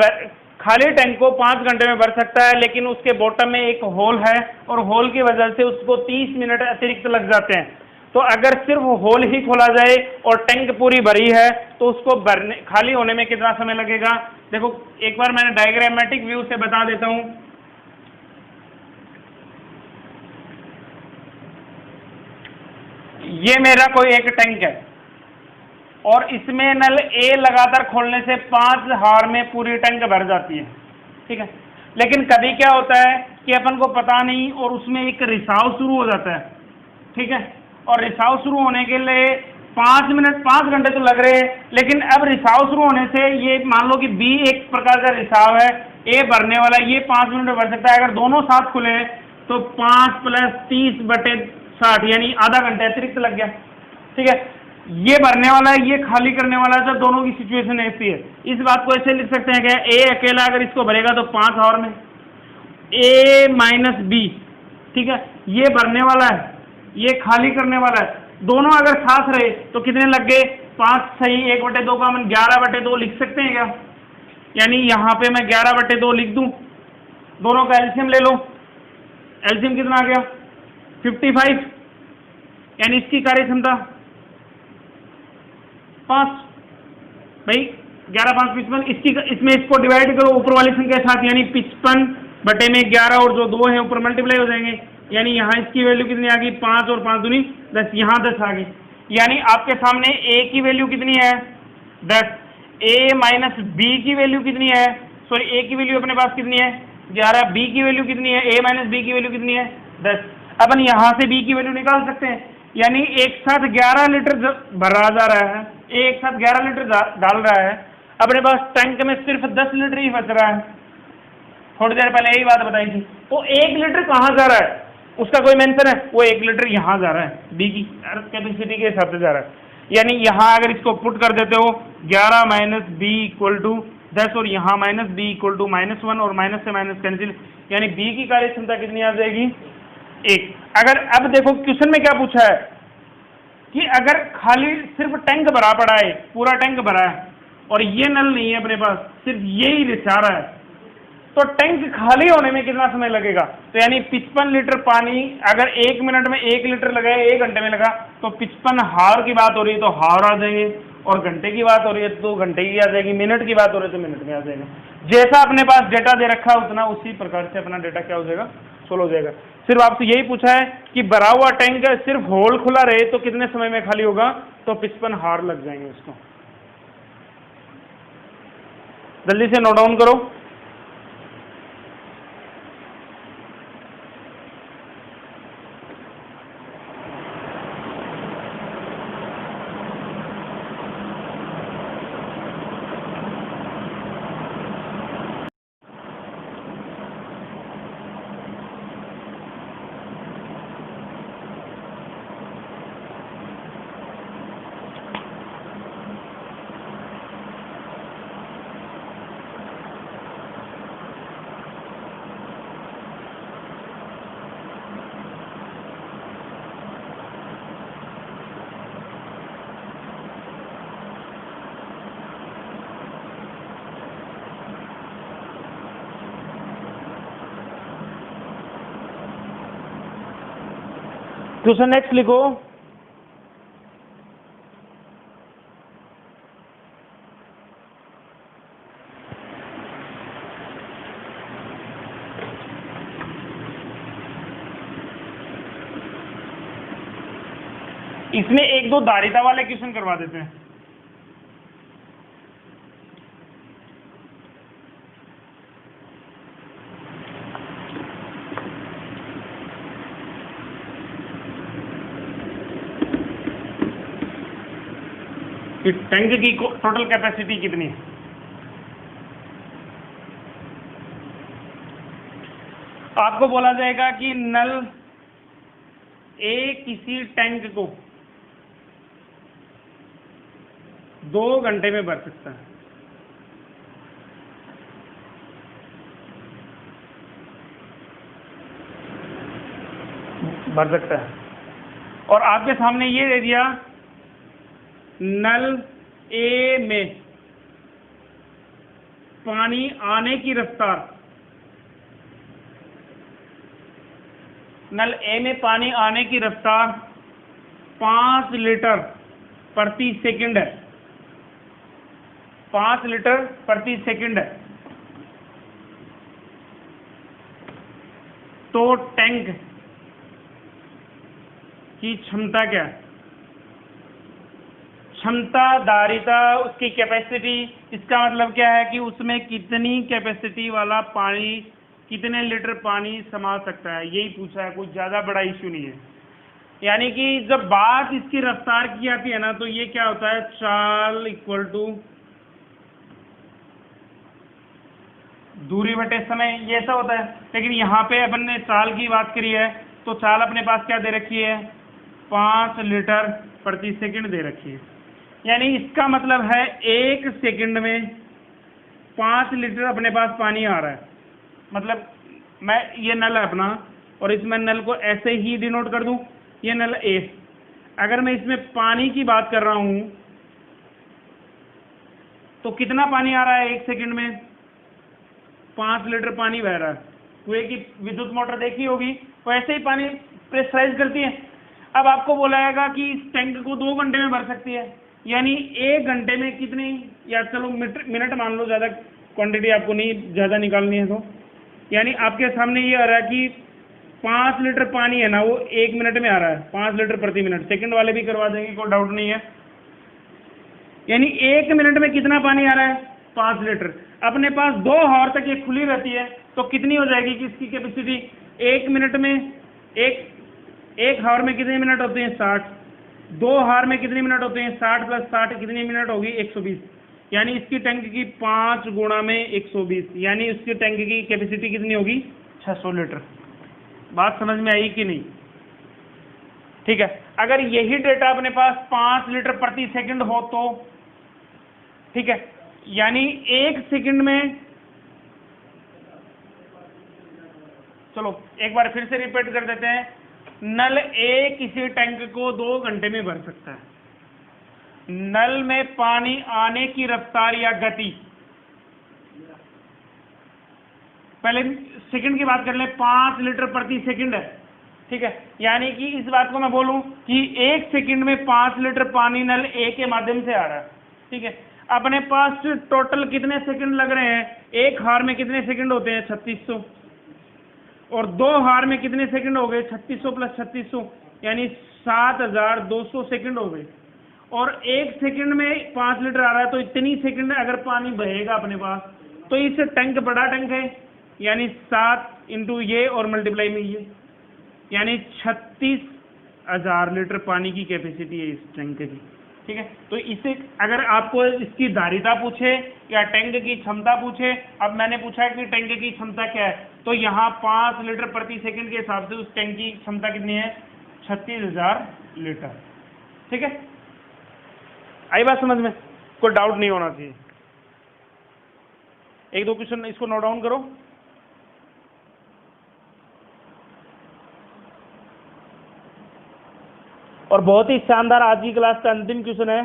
खाली टैंक को 5 घंटे में भर सकता है, लेकिन उसके बॉटम में एक होल है, और होल की वजह से उसको 30 मिनट अतिरिक्त लग जाते हैं। तो अगर सिर्फ होल ही खोला जाए और टैंक पूरी भरी है, तो उसको भरने, खाली होने में कितना समय लगेगा। देखो, एक बार मैंने डायग्रामेटिक व्यू से बता देता हूं। ये मेरा कोई एक टैंक है, और इसमें नल ए लगातार खोलने से 5 हार में पूरी टैंक भर जाती है। ठीक है, लेकिन कभी क्या होता है कि अपन को पता नहीं, और उसमें एक रिसाव शुरू हो जाता है। ठीक है, और रिसाव शुरू होने के लिए 5 घंटे तो लग रहे हैं, लेकिन अब रिसाव शुरू होने से, ये मान लो कि बी एक प्रकार का रिसाव है, ए भरने वाला, ये 5 मिनट में भर सकता है। अगर दोनों साथ खुले तो 5 + 30/60 यानी आधा घंटे अतिरिक्त लग गया। ठीक है, ये भरने वाला है, ये खाली करने वाला है, तो दोनों की सिचुएशन ऐसी है। इस बात को ऐसे लिख सकते हैं क्या, ए अकेला अगर इसको भरेगा तो 5 आवर में, ए - बी, ठीक है, ये भरने वाला है, ये खाली करने वाला है, दोनों अगर साथ रहे तो कितने लग गए, 5 सही 1/2 का हम 11/2 लिख सकते हैं क्या। यानी यहाँ पे मैं 11/2 लिख दूं, दोनों का एलसीएम ले लो, एलसीएम कितना आ गया 55, यानी इसकी कार्य क्षमता 5 भाई 11 5 55, इसकी इसमें इसको डिवाइड करो ऊपर वाली संख्या के साथ, यानी 55 बटे में 11 और जो 2 है ऊपर मल्टीप्लाई हो जाएंगे, यानी यहाँ इसकी वैल्यू कितनी आ गई 5 और 5 दूनी 10, यहाँ 10 आ गई। यानी आपके सामने ए की वैल्यू कितनी है 10, ए माइनस बी की वैल्यू कितनी है, सॉरी ए की वैल्यू अपने पास कितनी है 11, बी की वैल्यू कितनी है, ए माइनस बी की वैल्यू कितनी है 10। अपन यहाँ से बी की वैल्यू निकाल सकते हैं, यानी एक साथ 11 लीटर भरा जा रहा है, एक साथ 11 लीटर डाल रहा है, अपने पास टैंक में सिर्फ 10 लीटर ही बच रहा है। थोड़ी देर पहले यही बात बताई थी। तो 1 लीटर कहाँ जा रहा है, उसका कोई मेंशन है, वो 1 लीटर यहाँ जा रहा है, बी की कैपेसिटी के हिसाब से जा रहा है। यानी यहाँ अगर इसको पुट कर देते हो 11 माइनस बी इक्वल टू 10, और यहाँ माइनस बी इक्वल टू -1, और माइनस से माइनस कैंसिल, यानी बी की कार्य क्षमता कितनी आ जाएगी 1। अगर अब देखो क्वेश्चन में क्या पूछा है कि अगर खाली सिर्फ टैंक भरा पड़ा है, पूरा टैंक भरा है और ये नल नहीं है अपने पास, सिर्फ ये ही रिचा रहा है, तो टैंक खाली होने में कितना समय लगेगा। तो यानी 55 लीटर पानी अगर 1 मिनट में 1 लीटर लगा, 1 घंटे में लगा, तो 55 हावर की बात हो रही है तो हावर आ जाएंगे, और घंटे की बात हो रही है तो घंटे की आ जाएगी, मिनट की बात हो रही है तो मिनट में आ जाएगा। जैसा अपने पास डेटा दे रखा है उतना उसी प्रकार से अपना डेटा क्या हो जाएगा, सोल्व हो जाएगा। सिर्फ आपसे यही पूछा है कि भरा हुआ टैंक सिर्फ होल खुला रहे तो कितने समय में खाली होगा, तो 55 हावर लग जाएंगे उसको। जल्दी से नोट डाउन करो। क्वेश्चन नेक्स्ट लिखो। इसमें 1-2 धारिता वाले क्वेश्चन करवा देते हैं। कि टैंक की टोटल कैपेसिटी कितनी है। आपको बोला जाएगा कि नल ए किसी टैंक को 2 घंटे में भर सकता है। भर सकता है, और आपके सामने ये दे दिया नल ए में पानी आने की रफ्तार, नल ए में पानी आने की रफ्तार 5 लीटर प्रति सेकंड है, 5 लीटर प्रति सेकंड है। तो टैंक की क्षमता क्या है, क्षमता धारिता उसकी कैपेसिटी, इसका मतलब क्या है कि उसमें कितनी कैपेसिटी वाला पानी, कितने लीटर पानी समा सकता है, यही पूछा है। कुछ ज़्यादा बड़ा इश्यू नहीं है। यानी कि जब बात इसकी रफ्तार की आती है ना, तो ये क्या होता है, चाल इक्वल टू दूरी बटे समय, ये ऐसा होता है। लेकिन यहाँ पे अपन ने चाल की बात करी है, तो चाल अपने पास क्या दे रखी है, 5 लीटर प्रति सेकंड दे रखी है। यानी इसका मतलब है 1 सेकंड में 5 लीटर अपने पास पानी आ रहा है। मतलब मैं ये नल है अपना, और इसमें नल को ऐसे ही डिनोट कर दूं, ये नल ए। अगर मैं इसमें पानी की बात कर रहा हूं तो कितना पानी आ रहा है 1 सेकंड में, 5 लीटर पानी बह रहा है। कुएं की विद्युत मोटर देखी होगी, वैसे ही पानी प्रेशराइज करती है। अब आपको बोलाएगा कि इस टैंक को 2 घंटे में भर सकती है, यानी 1 घंटे में कितनी, या चलो मिनट मान लो, ज़्यादा क्वांटिटी आपको नहीं ज़्यादा निकालनी है तो, यानी आपके सामने ये आ रहा है कि 5 लीटर पानी है ना, वो 1 मिनट में आ रहा है, 5 लीटर प्रति मिनट। सेकंड वाले भी करवा देंगे, कोई डाउट नहीं है। यानी 1 मिनट में कितना पानी आ रहा है, 5 लीटर। अपने पास 2 हावर तक ये खुली रहती है, तो कितनी हो जाएगी कि इसकी कैपेसिटी 1 मिनट में, एक हावर में कितने मिनट होते हैं, 60। 2 हावर में कितने मिनट होते हैं, 60 + 60 कितनी मिनट होगी, 120। यानी इसकी टैंक की 5 गुणा में 120, यानी इसकी टैंक की कैपेसिटी कितनी होगी, 600 लीटर। बात समझ में आई कि नहीं? ठीक है। अगर यही डेटा अपने पास 5 लीटर प्रति सेकंड हो तो, ठीक है, यानी 1 सेकंड में, चलो एक बार फिर से रिपीट कर देते हैं, नल ए किसी टैंक को 2 घंटे में भर सकता है। नल में पानी आने की रफ्तार या गति, पहले सेकंड की बात कर ले, 5 लीटर प्रति सेकंड है, ठीक है। यानी कि इस बात को मैं बोलूं कि 1 सेकंड में 5 लीटर पानी नल ए के माध्यम से आ रहा है, ठीक है। अपने पास टोटल कितने सेकंड लग रहे हैं, 1 हावर में कितने सेकंड होते हैं, 3600, और 2 हावर में कितने सेकंड हो गए, 3600 + 3600, यानी 7200 सेकंड हो गए। और 1 सेकंड में 5 लीटर आ रहा है, तो इतनी सेकंड अगर पानी बहेगा अपने पास, तो इस टैंक बड़ा टैंक है, यानी 7 × ये और मल्टीप्लाई में ये, यानी 36,000 लीटर पानी की कैपेसिटी है इस टैंक की, ठीक है। तो इसे अगर आपको इसकी धारिता पूछे या टैंक की क्षमता पूछे, अब मैंने पूछा कि टैंक की क्षमता क्या है, तो यहाँ 5 लीटर प्रति सेकंड के हिसाब से उस टैंक की क्षमता कितनी है, 36,000 लीटर, ठीक है। आई बात समझ में? कोई डाउट नहीं होना चाहिए। 1-2 क्वेश्चन इसको नोट डाउन करो। और बहुत ही शानदार आज की क्लास का अंतिम क्वेश्चन है,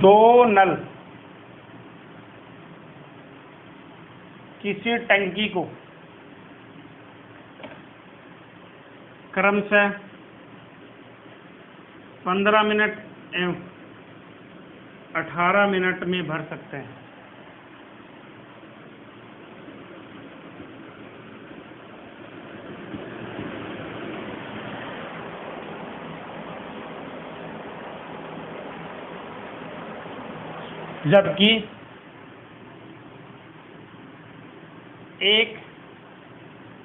दो नल किसी टंकी को क्रमशः 15 मिनट एवं 18 मिनट में भर सकते हैं। जबकि एक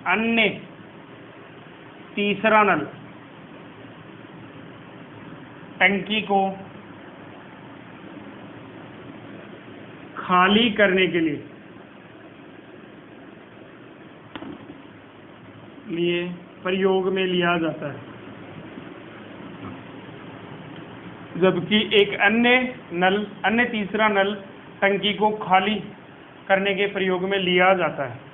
अन्य तीसरा नल टंकी को खाली करने के लिए प्रयोग में लिया जाता है, जबकि एक अन्य तीसरा नल टंकी को खाली करने के प्रयोग में लिया जाता है।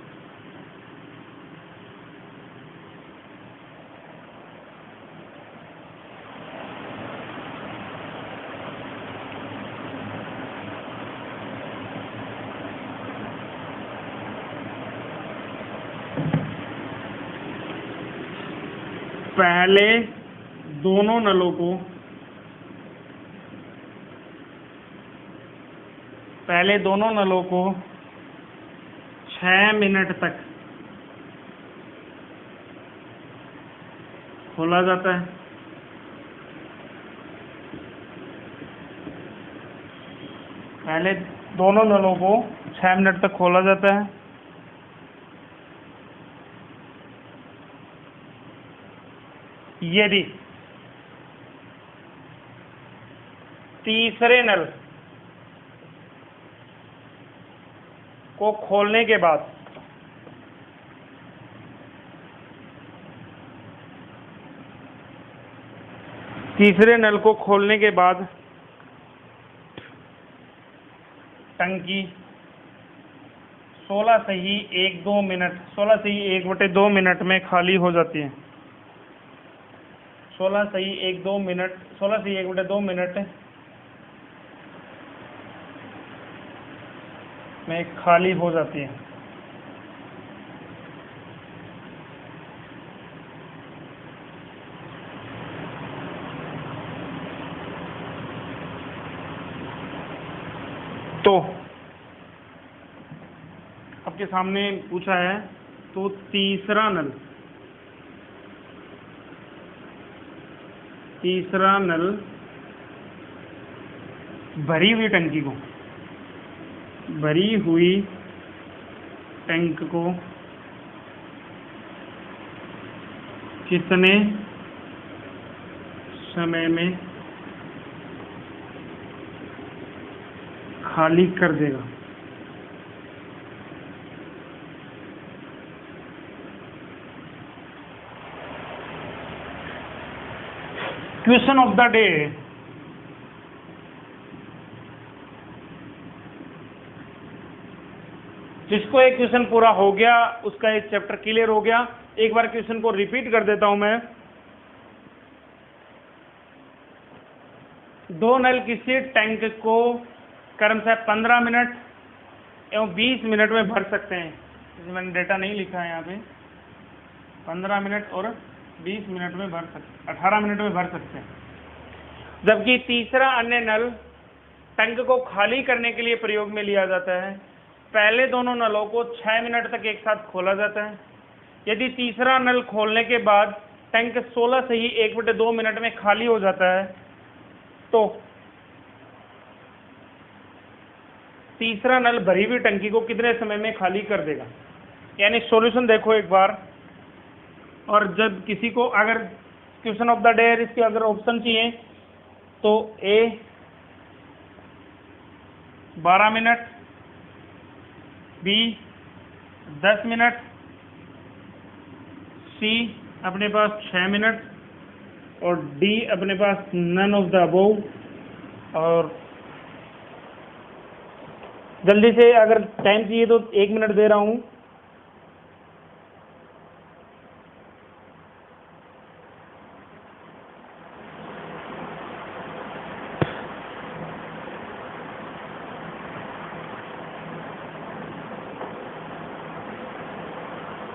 पहले दोनों नलों को 6 मिनट तक खोला जाता है। पहले दोनों नलों को 6 मिनट तक खोला जाता है। यदि तीसरे नल को खोलने के बाद टंकी 16 से ही 1/2 मिनट में खाली हो जाती है। 16 से ही 1/2 मिनट में खाली हो जाती है। तो आपके सामने पूछा है, तो तीसरा नल भरी हुई टैंक को कितने समय में खाली कर देगा? Question of the day. जिसको एक क्वेश्चन पूरा हो गया उसका एक चैप्टर क्लियर हो गया। एक बार क्वेश्चन को रिपीट कर देता हूं मैं। दो नल किसी टैंक को क्रमशः 15 मिनट एवं 20 मिनट में भर सकते हैं। जैसे मैंने डेटा नहीं लिखा है यहाँ पे, 15 मिनट और 20 मिनट में 18 मिनट में भर सकते हैं। जबकि तीसरा अन्य नल टैंक को खाली करने के लिए प्रयोग में लिया जाता है। पहले दोनों नलों को 6 मिनट तक एक साथ खोला जाता है। यदि तीसरा नल खोलने के बाद टैंक 16 से ही 1/2 मिनट में खाली हो जाता है, तो तीसरा नल भरी हुई टंकी को कितने समय में खाली कर देगा? यानी सॉल्यूशन देखो एक बार। और जब किसी को अगर क्वेश्चन ऑफ द डे इसके अगर ऑप्शन चाहिए तो ए 12 मिनट, बी 10 मिनट, सी अपने पास 6 मिनट और डी अपने पास नन ऑफ द अबोव। और जल्दी से अगर टाइम चाहिए तो 1 मिनट दे रहा हूं।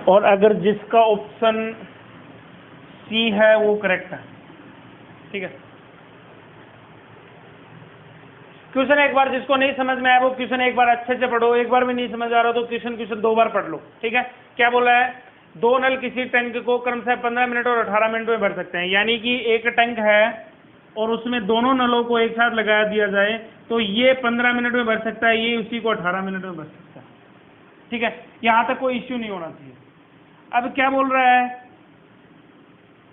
और अगर जिसका ऑप्शन सी है वो करेक्ट है, ठीक है। क्वेश्चन एक बार जिसको नहीं समझ में आया वो क्वेश्चन एक बार अच्छे से पढ़ो। एक बार भी नहीं समझ आ रहा तो क्वेश्चन 2 बार पढ़ लो, ठीक है। क्या बोला है? दो नल किसी टैंक को क्रमशः 15 मिनट और 18 मिनट में भर सकते हैं। यानी कि एक टैंक है और उसमें दोनों नलों को एक साथ लगा दिया जाए तो ये 15 मिनट में भर सकता है, ये उसी को 18 मिनट में भर सकता है, ठीक है। यहां तक कोई इश्यू नहीं होना चाहिए। अब क्या बोल रहा है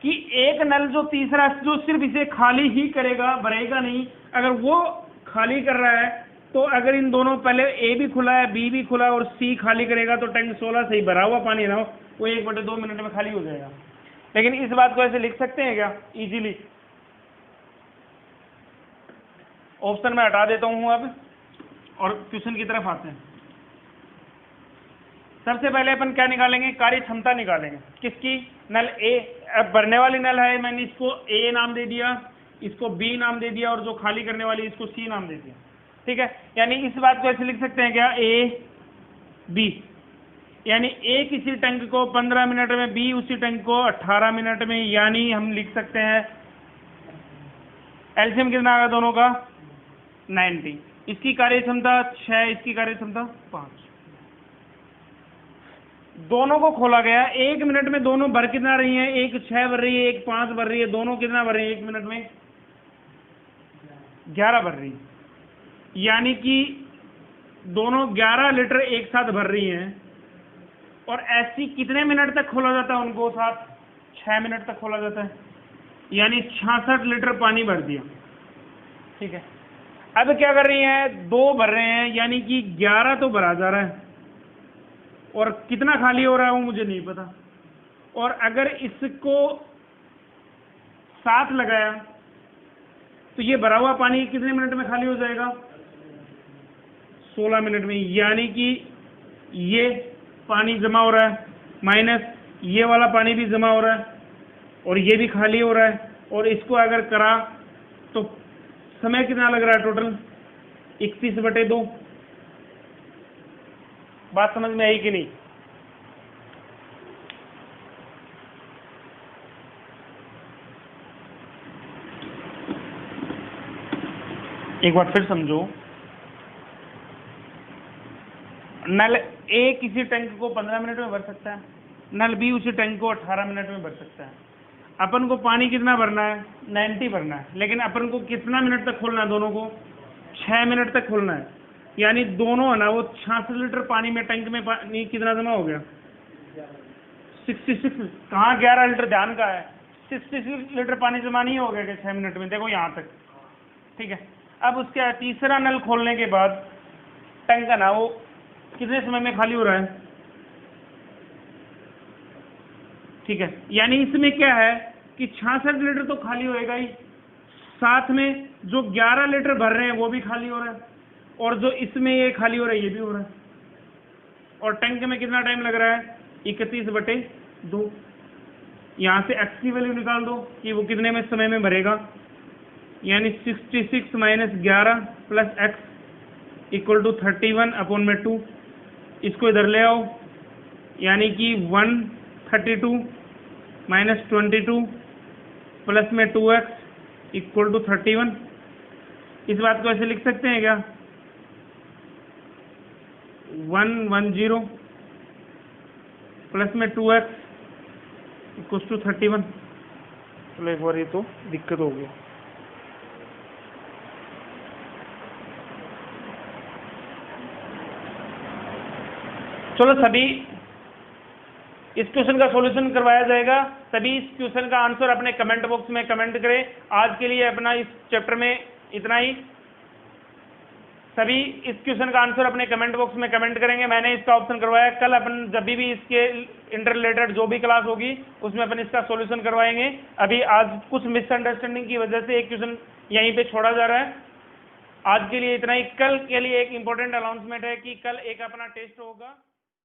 कि एक नल जो तीसरा जो सिर्फ इसे खाली ही करेगा, भरेगा नहीं, अगर वो खाली कर रहा है तो अगर इन दोनों पहले ए भी खुला है, बी भी खुला है और सी खाली करेगा तो टैंक 16 से ही भरा हुआ पानी ना हो वो 1/2 मिनट में खाली हो जाएगा। लेकिन इस बात को ऐसे लिख सकते हैं क्या इजीली? ऑप्शन में हटा देता हूं अब और क्वेश्चन की तरफ आते हैं। सबसे पहले अपन क्या निकालेंगे? कार्य क्षमता निकालेंगे। किसकी? नल ए। अब भरने वाली नल है, मैंने इसको ए नाम दे दिया, इसको बी नाम दे दिया और जो खाली करने वाली इसको सी नाम दे दिया, ठीक है। यानी इस बात को ऐसे लिख सकते हैं क्या? A B. यानी ए किसी टैंक को 15 मिनट में, बी उसी टैंक को 18 मिनट में, यानी हम लिख सकते हैं एलसीएम कितना आ गया दोनों का 90। इसकी कार्य क्षमता 6, इसकी कार्य क्षमता 5। दोनों को खोला गया, 1 मिनट में दोनों भर कितना रही हैं, एक 6 भर रही है, एक 5 भर रही है, दोनों कितना भर रही है 1 मिनट में 11 भर रही है, यानी कि दोनों 11 लीटर एक साथ भर रही हैं। और ऐसी कितने मिनट तक खोला जाता है उनको साथ, 6 मिनट तक खोला जाता है, यानी 66 लीटर पानी भर दिया। ठीक है, अब क्या कर रही हैं, 2 भर रहे हैं, यानी कि 11 तो भरा जा रहा है और कितना खाली हो रहा है वो मुझे नहीं पता। और अगर इसको 7 लगाया तो ये भरा हुआ पानी कितने मिनट में खाली हो जाएगा, 16 मिनट में, यानी कि ये पानी जमा हो रहा है माइनस ये वाला पानी भी जमा हो रहा है और ये भी खाली हो रहा है। और इसको अगर करा तो समय कितना लग रहा है टोटल 31/2। बात समझ में आई कि नहीं? एक बार फिर समझो, नल ए किसी टैंक को 15 मिनट में भर सकता है, नल बी उसी टैंक को 18 मिनट में भर सकता है। अपन को पानी कितना भरना है, 90 भरना है, लेकिन अपन को कितना मिनट तक खोलना है, दोनों को 6 मिनट तक खोलना है, यानी दोनों है ना वो 66 लीटर पानी में, टैंक में पानी कितना जमा हो गया 66। कहाँ 11 लीटर, ध्यान का है 66 लीटर पानी जमा नहीं हो गया 6 मिनट में, देखो यहाँ तक। ठीक है, अब उसके तीसरा नल खोलने के बाद टैंक है ना वो कितने समय में खाली हो रहा है। ठीक है, यानी इसमें क्या है कि 66 लीटर तो खाली होएगा ही, साथ में जो 11 लीटर भर रहे हैं वो भी खाली हो रहा है, और जो इसमें ये खाली हो रहा है ये भी हो रहा है। और टैंक में कितना टाइम लग रहा है 31/2। यहाँ से x की वैल्यू निकाल दो कि वो कितने में समय में भरेगा, यानी 66 - 11 + x = 31/2। इसको इधर ले आओ, यानी कि 132 - 22 प्लस में 2x = 31। इस बात को ऐसे लिख सकते हैं क्या, 110 प्लस में 2x = 31। चलो एक बार ये तो दिक्कत हो गया। चलो सभी इस क्वेश्चन का सॉल्यूशन करवाया जाएगा, सभी इस क्वेश्चन का आंसर अपने कमेंट बॉक्स में कमेंट करें। आज के लिए अपना इस चैप्टर में इतना ही। सभी इस क्वेश्चन का आंसर अपने कमेंट बॉक्स में कमेंट करेंगे। मैंने इसका ऑप्शन करवाया, कल अपन जब भी इसके इंटर रिलेटेड जो भी क्लास होगी उसमें अपन इसका सॉल्यूशन करवाएंगे। अभी आज कुछ मिसअंडरस्टैंडिंग की वजह से एक क्वेश्चन यहीं पे छोड़ा जा रहा है। आज के लिए इतना ही। कल के लिए एक इंपॉर्टेंट अनाउंसमेंट है कि कल एक अपना टेस्ट होगा।